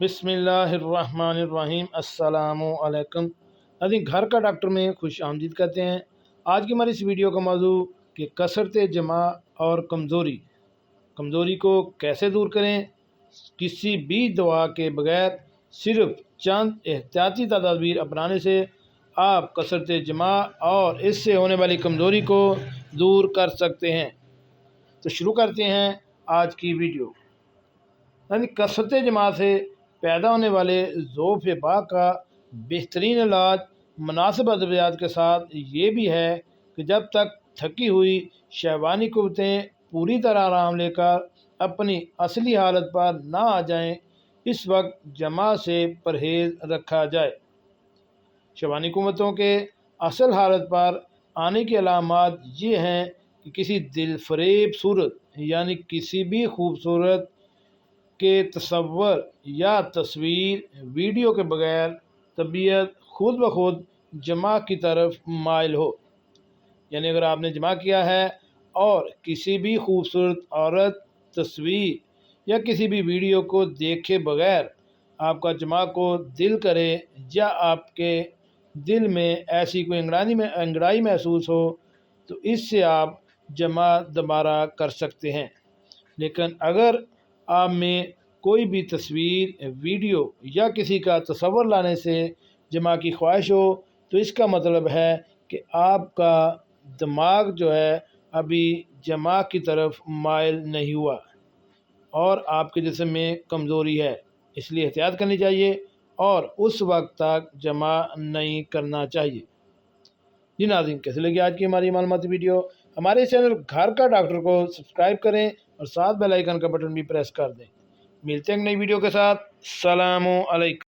بسم اللہ الرحمن الرحیم۔ السلام علیکم ناظرین، گھر کا ڈاکٹر میں خوش آمدید کرتے ہیں۔ آج کی ہماری اس ویڈیو کا موضوع کہ کثرت جمع اور کمزوری کو کیسے دور کریں۔ کسی بھی دوا کے بغیر صرف چند احتیاطی تدابیر اپنانے سے آپ کثرت جمع اور اس سے ہونے والی کمزوری کو دور کر سکتے ہیں۔ تو شروع کرتے ہیں آج کی ویڈیو۔ کثرت جمع سے پیدا ہونے والے ضعف پا کا بہترین علاج مناسب ادویات کے ساتھ یہ بھی ہے کہ جب تک تھکی ہوئی شہوانی قوتیں پوری طرح آرام لے کر اپنی اصلی حالت پر نہ آ جائیں، اس وقت جمع سے پرہیز رکھا جائے۔ شہوانی قوتوں کے اصل حالت پر آنے کی علامات یہ ہیں کہ کسی دل فریب صورت یعنی کسی بھی خوبصورت کے تصور یا تصویر ویڈیو کے بغیر طبیعت خود بخود جمع کی طرف مائل ہو۔ یعنی اگر آپ نے جمع کیا ہے اور کسی بھی خوبصورت عورت تصویر یا کسی بھی ویڈیو کو دیکھے بغیر آپ کا جمع کو دل کرے یا آپ کے دل میں ایسی کوئی انگڑائی محسوس ہو تو اس سے آپ جمع دوبارہ کر سکتے ہیں۔ لیکن اگر آپ میں کوئی بھی تصویر ویڈیو یا کسی کا تصور لانے سے جمع کی خواہش ہو تو اس کا مطلب ہے کہ آپ کا دماغ جو ہے ابھی جمع کی طرف مائل نہیں ہوا اور آپ کے جسم میں کمزوری ہے، اس لیے احتیاط کرنی چاہیے اور اس وقت تک جمع نہیں کرنا چاہیے۔ جی ناظرین، کیسے لگی آج کی ہماری معلوماتی ویڈیو؟ ہمارے چینل گھر کا ڈاکٹر کو سبسکرائب کریں اور ساتھ بیل آئیکن کا بٹن بھی پریس کر دیں۔ ملتے ہیں نئی ویڈیو کے ساتھ۔ السلام علیکم۔